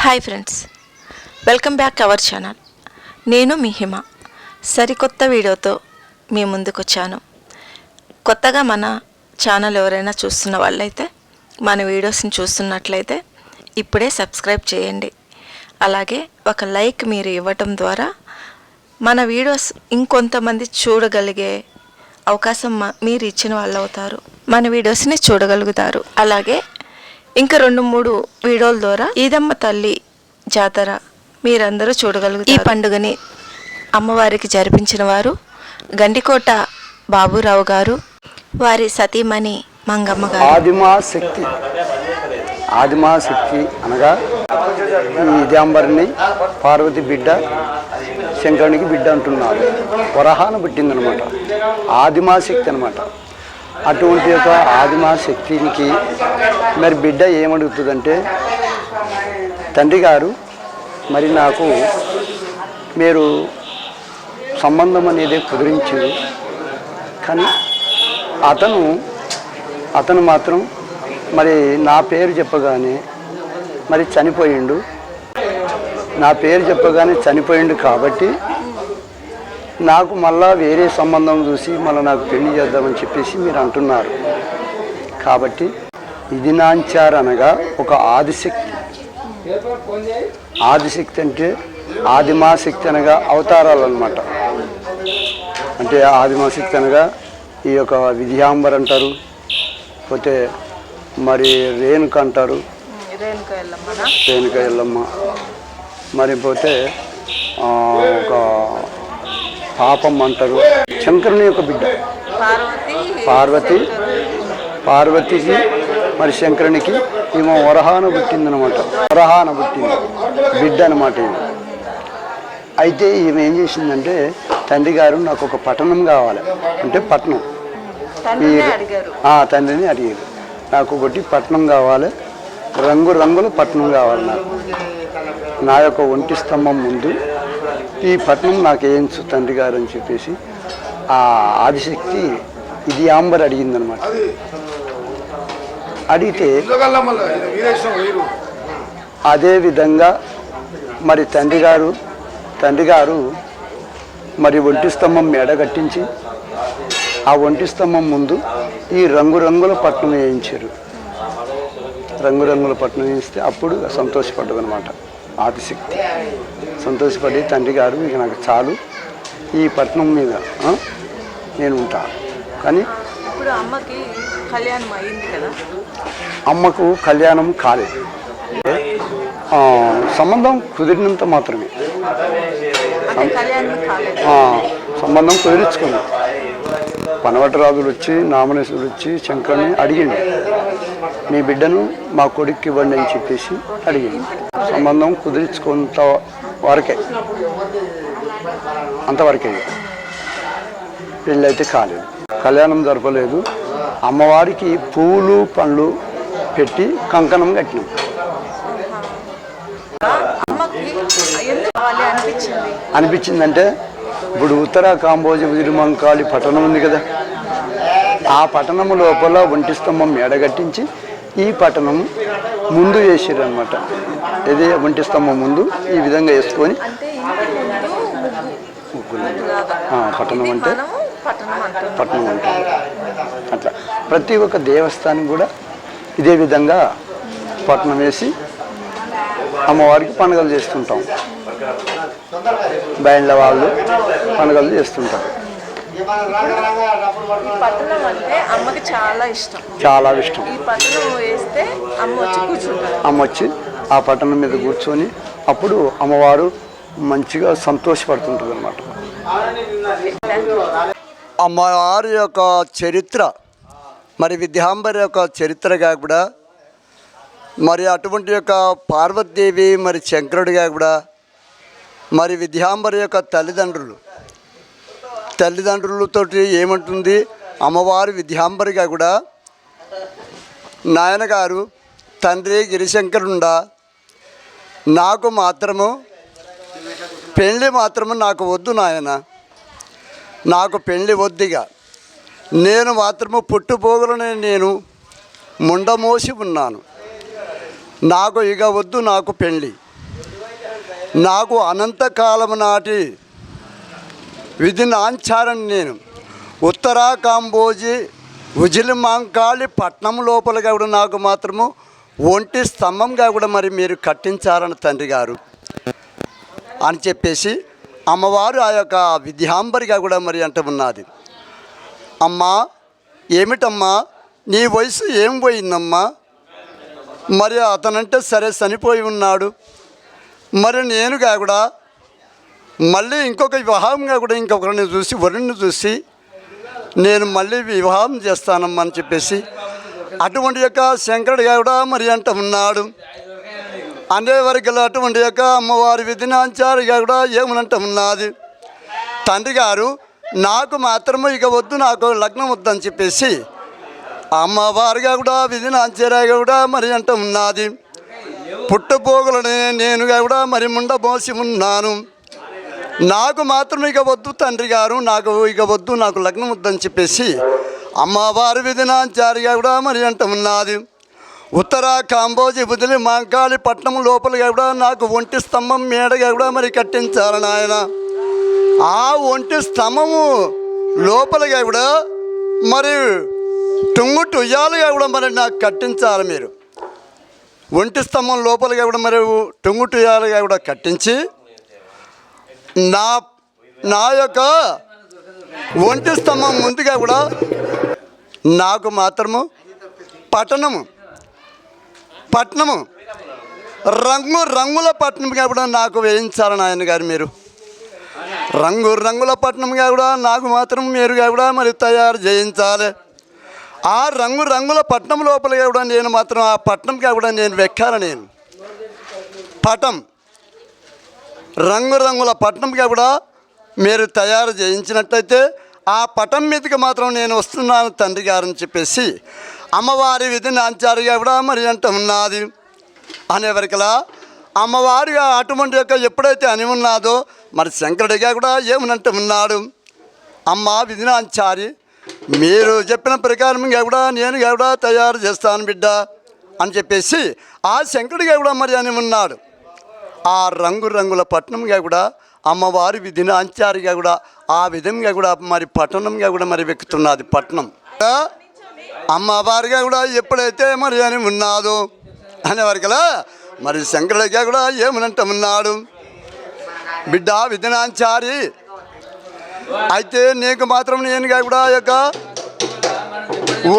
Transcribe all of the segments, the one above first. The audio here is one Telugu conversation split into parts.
Hi friends, welcome back our channel. నేను మీ హిమ. సరికొత్త వీడియోతో మీ ముందుకు వచ్చాను. కొత్తగా మన ఛానల్ ఎవరైనా చూస్తున్న వాళ్ళైతే, మన వీడియోస్ని చూస్తున్నట్లయితే ఇప్పుడే సబ్స్క్రైబ్ చేయండి. అలాగే ఒక లైక్ మీరు ఇవ్వటం ద్వారా మన వీడియోస్ ఇంకొంతమంది చూడగలిగే అవకాశం మీరు ఇచ్చిన వాళ్ళు అవుతారు. మన వీడియోస్ని చూడగలుగుతారు. అలాగే ఇంకా 2-3 వీడియోల ద్వారా ఈదమ్మ తల్లి జాతర మీరందరూ చూడగలుగుతారు. ఈ పండుగని అమ్మవారికి జరిపించిన వారు గండికోట బాబురావు గారు, వారి సతీమణి మంగమ్మ గారు. ఆదిమాశక్తి అనగా ఈ ఇదాంబరిని పార్వతి బిడ్డ, శంకరునికి బిడ్డ అంటున్నారు. వరహాన పుట్టిందనమాట, ఆదిమాశక్తి అనమాట. అటువంటి యొక్క ఆదిమాశక్తికి మరి బిడ్డ ఏమడుగుతుందంటే, తండ్రి గారు మరి నాకు మీరు సంబంధం అనేది కుదిరించారు, కానీ అతను మాత్రం మరి నా పేరు చెప్పగానే మరి చనిపోయిండు. నా పేరు చెప్పగానే చనిపోయిండు కాబట్టి నాకు మళ్ళా వేరే సంబంధం చూసి మళ్ళీ నాకు పెళ్లి చేద్దామని చెప్పేసి మీరు అంటున్నారు. కాబట్టి ఇది నాంచారు అనగా ఒక ఆదిశక్తి. ఆదిశక్తి అంటే ఆదిమాశక్తి అనగా అవతారాలు అన్నమాట. అంటే ఆదిమాశక్తి అనగా ఈ యొక్క విద్యాంబర్ అంటారు, పోతే మరి రేణుక అంటారు, రేణుక ఎల్లమ్మ, మరి పోతే ఒక పాపం అంటారు. శంకరుని యొక్క బిడ్డ పార్వతికి మరి శంకరునికి ఏమో వరహాన పుట్టిందనమాట. వరహాన పుట్టింది బిడ్డ అనమాట. ఇది అయితే ఈమె ఏం చేసిందంటే, తండ్రి గారు నాకు ఒక పట్టణం కావాలి అంటే, పట్టణం తండ్రిని అడిగారు, నాకు ఒకటి పట్టణం కావాలి, రంగుల పట్టణం కావాలి నాకు. నా యొక్క ఒంటి స్తంభం ముందు ఈ పట్టణం నాకు వేయించు తండ్రి గారు అని చెప్పేసి ఆ ఆదిశక్తి ఇది ఆంబర్ అడిగిందనమాట. అడిగితే అదే విధంగా మరి తండ్రి గారు మరి ఒంటి స్తంభం మెడ కట్టించి ఆ ఒంటి స్తంభం ముందు ఈ రంగుల పట్టణం వేయించారు. రంగుల పట్టణం వేయిస్తే అప్పుడు సంతోషపడ్డదనమాట ఆదిశక్తి. సంతోషపడి తండ్రి గారు ఇక నాకు చాలు, ఈ పట్టణం మీద నేను ఉంటాను. కానీ ఇప్పుడు అమ్మకి కళ్యాణం అయింది కదా, అమ్మకు కళ్యాణం కాలేదు, సంబంధం కుదిరినంత మాత్రమే. సంబంధం కుదిరించుకుంది. పనవటరాజులు వచ్చి, నామనేశ్వరుడు వచ్చి శంకరుని అడిగిండు, మీ బిడ్డను మా కొడుక్కి ఇవ్వండి అని చెప్పేసి అడిగింది. సంబంధం కుదిరించుకున్నంత వరకే, అంతవరకే. పెళ్ళైతే కాలేదు, కళ్యాణం జరపలేదు. అమ్మవారికి పువ్వులు పండ్లు పెట్టి కంకణం కట్టినాం. అనిపించిందంటే, ఇప్పుడు ఉత్తర కాంబోజ విరుమంకాళి పట్టణం ఉంది కదా, ఆ పట్టణం లోపల ఒంటి స్తంభం ఎడగట్టించి ఈ పట్టణం ముందు వేసారు అనమాట. ఇది ఒంటి స్తంభం ముందు ఈ విధంగా వేసుకొని పట్టణం అంటే అట్లా ప్రతి ఒక్క దేవస్థానం కూడా ఇదే విధంగా పట్టణం వేసి అమ్మవారికి పండుగలు చేస్తుంటాం. బయళ్ళ వాళ్ళు పండుగలు చేస్తుంటారు. పట్టణం అంటే అమ్మకి చాలా ఇష్టం. ఈ పట్టణం వేస్తే అమ్మ వచ్చి ఆ పట్టణం మీద కూర్చొని అప్పుడు అమ్మవారు మంచిగా సంతోషపడుతుంటుంది అన్నమాట. అమ్మవారి యొక్క చరిత్ర మరి విద్యాంబరి యొక్క చరిత్రగా కూడా, మరి అటువంటి యొక్క పార్వతీదేవి మరి శంకరుడిగా కూడా, మరి విద్యాంబరి యొక్క తల్లిదండ్రులతోటి ఏమంటుంది, అమ్మవారి విద్యాంబరిగా కూడా, నాయనగారు తండ్రి గిరిశంకరుండా, నాకు మాత్రము పెళ్ళి మాత్రము నాకు వద్దు నాయన, నాకు పెళ్ళి వద్దిగా, నేను మాత్రము పుట్టుపోగులనే నేను ముండమోసి ఉన్నాను, నాకు ఇక వద్దు నాకు పెళ్ళి, నాకు అనంతకాలం నాటి విధిని ఆంచారని నేను ఉత్తరా కాంబోజీ ఉజిలిమాంకాళి పట్నం లోపలగా కూడా నాకు మాత్రము ఒంటి స్తంభంగా కూడా మరి మీరు కట్టించారని తండ్రి గారు అని చెప్పేసి అమ్మవారు ఆ యొక్క విద్యాంబరిగా కూడా మరి అంట ఉన్నది. అమ్మా ఏమిటమ్మా నీ వయసు ఏం పోయిందమ్మా, మరి అతనంటే సరే చనిపోయి ఉన్నాడు, మరి నేనుగా కూడా మళ్ళీ ఇంకొక వివాహంగా కూడా ఇంకొకరిని చూసి వరుణ్ణి చూసి నేను మళ్ళీ వివాహం చేస్తానమ్మా అని చెప్పేసి అటువంటి యొక్క శంకరుడిగా కూడా మరి అంట ఉన్నాడు. అనే వరకు అటువంటి యొక్క అమ్మవారి విధినాంచారిగా కూడా ఏమనంట ఉన్నది. తండ్రి గారు నాకు మాత్రమే ఇక వద్దు, నాకు లగ్నం వద్దని చెప్పేసి అమ్మవారిగా కూడా విధినాంచారిగా కూడా మరి అంట ఉన్నది. పుట్టపోగులని నేనుగా కూడా మరి ముండబోసి ఉన్నాను, నాకు మాత్రం ఇక వద్దు తండ్రి గారు, నాకు ఇక వద్దు, నాకు లగ్నం వద్దని చెప్పేసి అమ్మవారి విధినాంచారిగా కూడా మరి అంట ఉన్నది. ఉత్తరా కాంబోజీ బుదిలి మాంకాళి పట్నం లోపలగా కూడా నాకు ఒంటి స్తంభం మేడగా కూడా మరి కట్టించాలని ఆయన ఆ ఒంటి స్తంభము లోపలగా కూడా మరి టుంగుట్టు ఉయ్యాలుగా కూడా మరి నాకు కట్టించాలి. మీరు ఒంటి స్తంభం లోపలగా కూడా మరి టుంగుట్టు ఉయ్యాలుగా కూడా కట్టించి నా యొక్క ఒంటి స్తంభం ముందుగా కూడా నాకు మాత్రము పట్నము రంగుల పట్నంగా కూడా నాకు వేయించాలని ఆయన గారు మీరు రంగుల పట్నంగా కూడా నాకు మాత్రం మీరుగా కూడా మరి తయారు చేయించాలి. ఆ రంగుల పట్నం లోపలగా కూడా నేను మాత్రం ఆ పట్నంగా కూడా నేను వెక్కాలి. నేను పటం రంగుల పట్నంగా కూడా మీరు తయారు చేయించినట్లయితే ఆ పటం మీదకి మాత్రం నేను వస్తున్నాను తండ్రి గారని చెప్పేసి అమ్మవారి విధిని ఆచారిగా కూడా మరి అంట ఉన్నది. అనేవరకలా అమ్మవారిగా అటువంటి యొక్క ఎప్పుడైతే అని ఉన్నాదో మరి శంకరుడిగా కూడా ఏమనంట ఉన్నాడు. అమ్మ విధినాంచారి మీరు చెప్పిన ప్రకారంగా కూడా నేను కూడా తయారు చేస్తాను బిడ్డ అని చెప్పేసి ఆ శంకరుడిగా కూడా మరి అని ఉన్నాడు. ఆ రంగుల పట్టణంగా కూడా అమ్మవారి విధినాంచారిగా కూడా ఆ విధంగా కూడా మరి పట్టణంగా కూడా మరి వెక్కుతున్నది. పట్టణం అమ్మవారిగా కూడా ఎప్పుడైతే మరి అని ఉన్నాదో అనేవారికలా మరి శంకరుడిగా కూడా ఏమనంట ఉన్నాడు. బిడ్డ విధినాంచారి అయితే నీకు మాత్రం నేనుగా కూడా యొక్క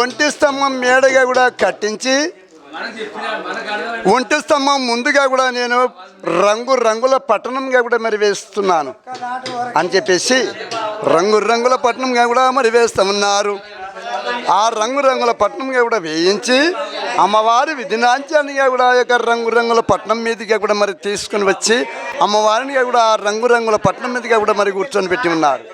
ఒంటి స్తంభం మేడగా కూడా కట్టించి ఒంటి స్తంభం ముందుగా కూడా నేను రంగుల పట్టణంగా కూడా మరి వేస్తున్నాను అని చెప్పేసి రంగుల పట్టణంగా కూడా మరి వేస్తామన్నారు. ఆ రంగుల పట్టణంగా కూడా వేయించి అమ్మవారి విధినాంచానిగా కూడా యొక్క రంగుల పట్టణం మీదుగా కూడా మరి తీసుకుని వచ్చి అమ్మవారినిగా కూడా ఆ రంగుల పట్టణం మీదుగా కూడా మరి కూర్చొని పెట్టి ఉన్నారు.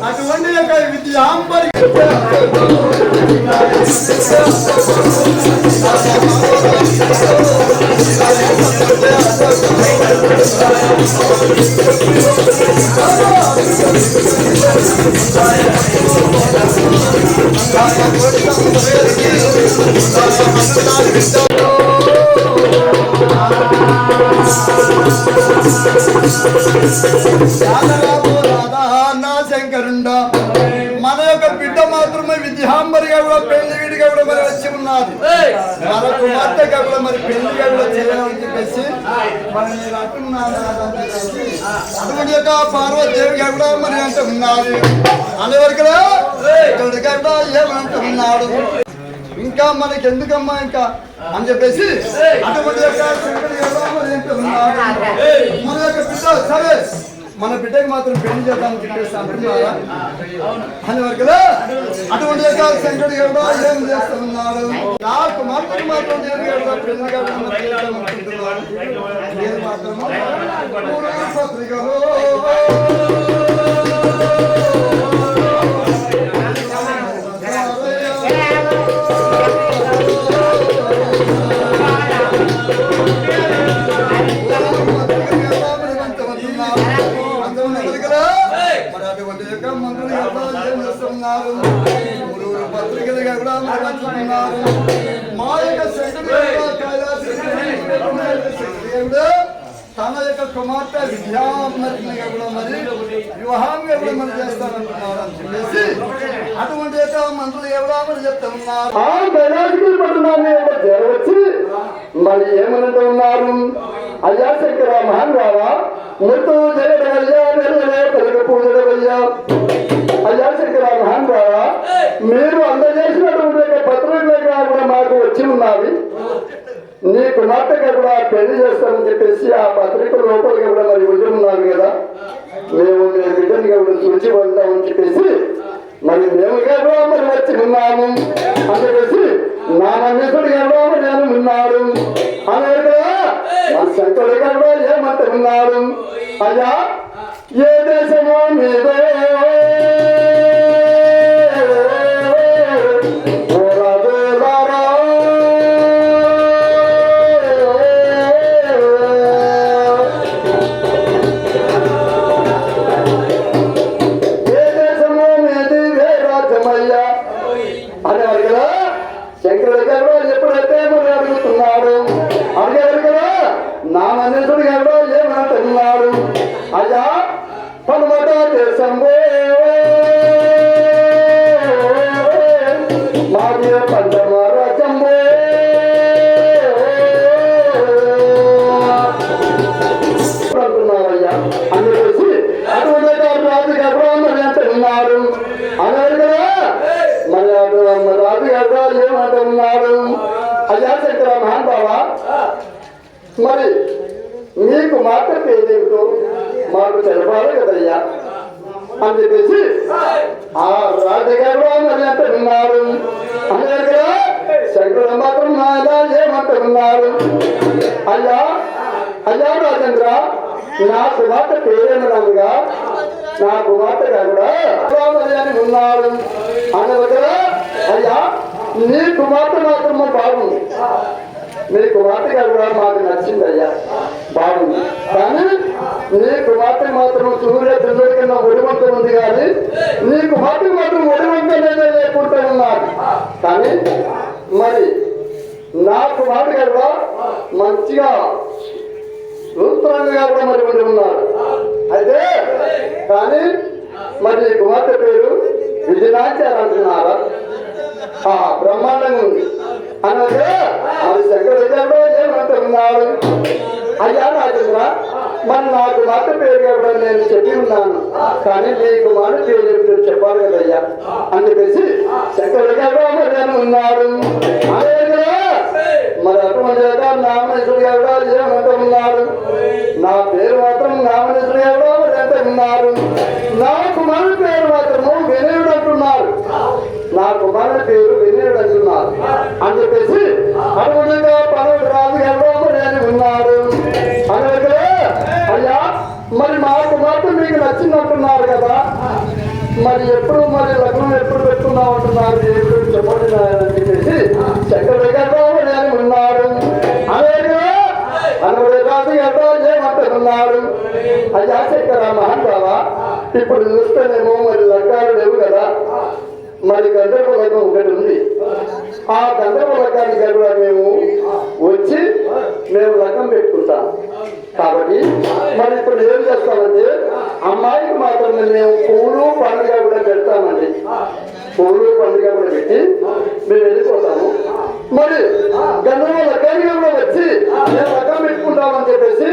అటువంటి యొక్క విద్యాంబరి శంకరుండ మన యొక్క బిడ్డ మాత్రమే విద్యాంబరిగా కూడా పెళ్లి వీడిగా కూడా మరి వచ్చి ఉన్నది. మన కుమార్తెగా కూడా మరి పెళ్లిగా కూడా చేయాలని చెప్పేసి మరి నేను అంటున్నాను. అటువంటి యొక్క పార్వతీదేవిగా కూడా మరి అంటూ ఉన్నది. అనేవరకు ఇక్కడిగా కూడా ఏమంటూ ఉన్నాడు. ఇంకా మనకి ఎందుకమ్మా ఇంకా అని చెప్పేసి అటువంటి యొక్క శంకరుడిగా కూడా మరి అంటూ ఉన్నాడు. మన యొక్క బిడ్డ సరే మన బిడ్డకి మాత్రం పెళ్లి చేద్దామని చెప్పేసి అంటున్నారా అని వరకు అటువంటి శంకరుడు కూడా ఏం చేస్తున్నారు. నాకు మాత్రం మాత్రం పెళ్లి పత్రికలు పత్రికలుగా కూడా పంచుతున్నారు. మా యొక్క తన యొక్క కుమార్తె విద్యామతిగా కూడా మరి వివాహంగా కూడా మరి చేస్తానంటున్నారు అని చెప్పేసి అటువంటి యొక్క మంత్రులు ఎవరా మరి చెప్తా ఉన్నారు. వచ్చి మరి ఏమనంటూ ఉన్నారు. అయ్యా శంకర మహాన్ రావా ముత్తు జగడయ్యా తెలుగు పూజడయ్యా. అయ్యా శంకర మహాన్ రావా మీరు అందజేసినటువంటి పత్రికలుగా కూడా మాకు వచ్చి ఉన్నవి. నీ కుమార్తెగా కూడా పెళ్లి చేస్తానని చెప్పేసి ఆ పత్రిక లోపలికి కూడా మరి ఉండి ఉన్నారు కదా. మేము మీ బిడ్డని కూడా చూసి వెళ్తామని చెప్పేసి మరి మేముగా కూడా మరి వచ్చి ఉన్నాము అని చెప్పేసి నా మనుషుడిగా కూడా నేను ఉన్నాడు అనేది మన శంకరుడిగా కూడా ఏమంటే ఉన్నారు. అయ్యా ఏ దేశమో మీదో ఎప్పుడైతే మరి అడుగుతున్నాడు. అడిగారు కదా నా మనుషుడు ఎవడో ఏమంటున్నాడు. అయ్యా పనుమట దేశంలో మాది పంచమ రాజ్యంలో అంటున్నారయ్యా అని చెప్పేసి అటువంటి రాజుగా మరి అంటున్నారు. అన్నారు కదా మరి రాజుగా ఏమంటున్నాడు. అయ్యా శంకర మహాన్ బాబా మరి మీకు మాత్రం పేరేమిటో మాకు తెలపాలి కదయ్యా అని చెప్పేసి ఆ రాజుగారు మరి అంటున్నారు. అన్నారు కదా శంకరుడు మాత్రం నాయన ఏమంటున్నారు. అయ్యా అయ్యా రాజేంద్ర నా కుమార్తె పేరేమనగా నా కుమార్తె కూడా అని ఉన్నారు. అన్నారు కదా అయ్యా నీ కుమార్తె మాత్రము బాగుంది. నీ కుమార్తె కూడా మాకు నచ్చింది అయ్యా బాగుంది. కానీ నీ కుమార్తె మాత్రం సూర్య చంద్రుడి కింద ఒడివంత ఉంది. కానీ నీ కుమార్తె మాత్రం ఒడివంత లేకుండా ఉన్నారు. కానీ మరి నా కుమార్తె కూడా మంచిగా సూత్రంగా కూడా మరి ఉండి ఉన్నారు. అయితే కానీ మరి కుమార్తె పేరు విజయనాచారు అంటున్నారా బ్రహ్మాండంగా ఉంది అనగా అది శంకరుడు ఏమంటున్నాడు. అయ్యా రాజేంద్ర మరి నా కుమార్తె పేరు కూడా నేను చెప్పి ఉన్నాను. కానీ నీ కుమార్తె పేరు చెప్పాలి కదయ్యా అని చెప్పేసి శంకరుడు మరి అని ఉన్నాడు. అదే మరి అటువంటి నామనేశ్వరుడు కూడా ఏమంటున్నారు. నా పేరు మాత్రం నామనేశ్వరుడు కూడా మరి అంటున్నారు. నా కుమారుడి పేరు మాత్రము వినయుడు అంటున్నారు. నా కుమారుడి పేరు వినయుడు అంటున్నారు అని చెప్పేసి అటువంటి పనుడు రాజు ఎవరో మరి అని ఉన్నాడు. అనగా అయ్యా మరి మా కుమార్తె మీకు నచ్చిందంటున్నారు కదా. మరి ఎప్పుడు మరి లగ్నం ఎప్పుడు పెట్టుకున్నాం అంటున్నారు. ఎప్పుడు చెప్పండి అని చెప్పేసి శంకరుడు గారు అని ఉన్నాడు. అనగా అనబడే రాజు ఎవరో ఏమంటున్నాడు. అయ్యా శంకర మహానుభావా, ఇప్పుడు చూస్తేనేమో మరి లంకాలు లేవు కదా, మరి గంధర్వ లగ్నం ఒకటి ఉంది. ఆ గంధర్వ లగ్నానికి కూడా మేము వచ్చి మేము లగ్నం పెట్టుకుంటాం. కాబట్టి మరి ఇప్పుడు ఏం చేస్తామంటే అమ్మాయికి మాత్రమే మేము పూలు పండుగ కూడా పెడతామండి. పూలు పండుగ కూడా పెట్టి మేము వెళ్ళిపోతాము. మరి గంధర్వ లగ్నానికి కూడా వచ్చి మేము లగ్నం పెట్టుకుంటామని చెప్పేసి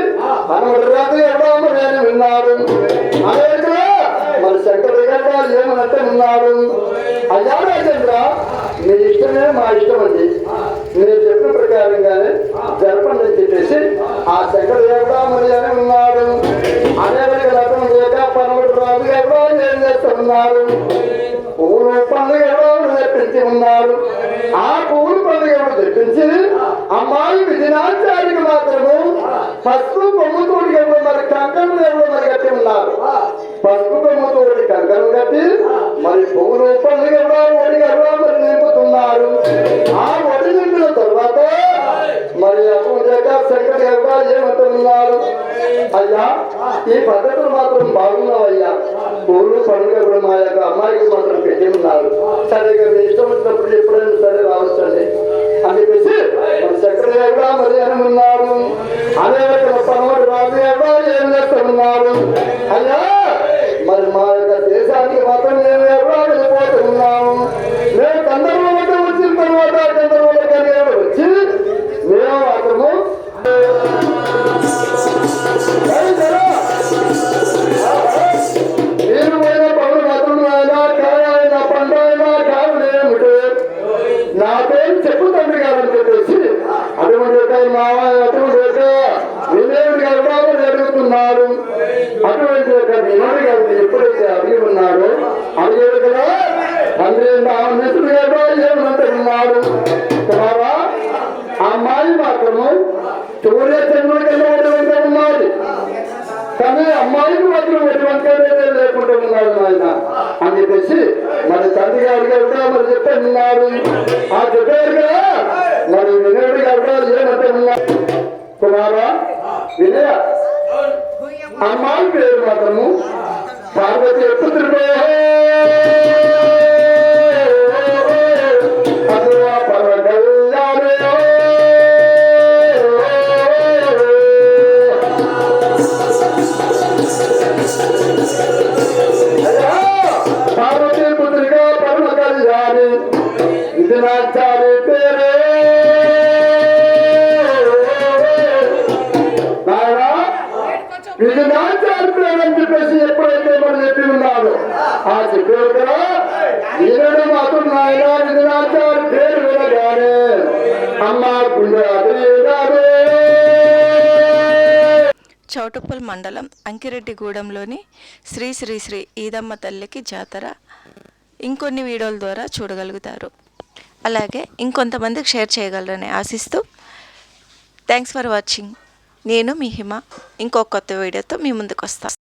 అనవటి రాత్రి ఎవడో నేను విన్నాడు. అదే మరి శంకర గారు ఏమనంటే ఉన్నాడు. అయ్యా రాజేంద్ర, నీ ఇష్టమే మా ఇష్టం అండి, నేను చెప్పిన ప్రకారంగానే జరపండి అని చెప్పేసి ఆ శంకర దేవుడా మరి అని ఉన్నాడు. అదే రకం లేక పనవటి రాజు ఎవడో ఏం చేస్తున్నారు. పూలు పండుగ ఎవడో తెప్పించి ఉన్నారు. ఆ పూలు పండుగ ఎవరు తెప్పించి అమ్మాయి విధినాచారికి మాత్రము పసుపు బొమ్మతోటి ఎవరు మరి కంకణం ఎవరు మరి కట్టి ఉన్నారు. పసుపు బొమ్మతోటి కంకణం కట్టి మరి పూలు పండుగ ఒడి ఎవరో మరి నింపుతున్నారు. ఆ ఒడి నింపిన తర్వాత మరి అప్పుడు శంకర్ ఎవరో ఏమంటున్నారు. అయ్యా, ఈ పద్ధతులు మాత్రం బాగున్నావయ్యా, పూలు పండుగ కూడా మా యొక్క అమ్మాయికి మాత్రం పెట్టి ఉన్నారు. సరే మీ ఇష్టం వచ్చినప్పుడు ఎప్పుడైనా సరే రావచ్చండి అని చెప్పేసి మన శంకర్ ఎవరా మరి అని ఉన్నారు. అదే పనవటి రాజు ఎవరో ఏం చేస్తున్నారు. అయ్యా, మరి మా యొక్క దేశానికి మాత్రం మేము ఎవరో వెళ్ళిపోతున్నాము. మేము గంధర్వ మధ్య వచ్చిన తర్వాత గంధర్వ ఎవరు వచ్చి మేము మాత్రము మీరు పోయిన పనులు మాత్రం అయినా కాయైనా పండైనా కావులేమిటి నా పేరు చెప్పు తండ్రి గారు అని చెప్పేసి అటువంటి మావ అటువంటి వినేవుడి గారు బాబు జరుగుతున్నారు. అటువంటి యొక్క వినోడి గారిని ఎప్పుడైతే అడిగి ఉన్నాడో అడిగేది కదా తండ్రి మిత్రుడు గారు ఏమంటున్నాడు. అమ్మాయి మాత్రము సూర్య చంద్రుడి కన్నా ఎటువంటి ఉన్నది, కానీ అమ్మాయికి మాత్రం ఎటువంటి లేకుండా ఉన్నాడు ఆయన అని చెప్పేసి మరి తండ్రి గారికి ఎవరా మరి చెప్పన్నారు. ఆ చెప్పారు కదా మరి వినయుడి ఎవరా ఏమంటే ఉన్నారు. కుమారా వినయ, అమ్మాయి పేరు మాత్రము పార్వతి పుత్రుడే పార్వతీ పుత్రిగా పరమ కళ్యాణి ఇది నాచారి పేరే. ఇది నాచారి పేరు అని చెప్పేసి ఎప్పుడైతే మనం చెప్పి ఉన్నాడు ఆ చెప్పారు కదా ఈనాడు మాత్రం నాయన ఇది నాచారి పేరు వినగానే అమ్మ గుండె అదిగానే. చౌటుప్పల్ మండలం అంకిరెడ్డిగూడెంలోని శ్రీ శ్రీ శ్రీ ఈదమ్మ తల్లికి జాతర ఇంకొన్ని వీడియోల ద్వారా చూడగలుగుతారు. అలాగే ఇంకొంతమందికి షేర్ చేయగలరని ఆశిస్తూ థ్యాంక్స్ ఫర్ వాచింగ్. నేను మీ హిమ. ఇంకో కొత్త వీడియోతో మీ ముందుకు వస్తాను.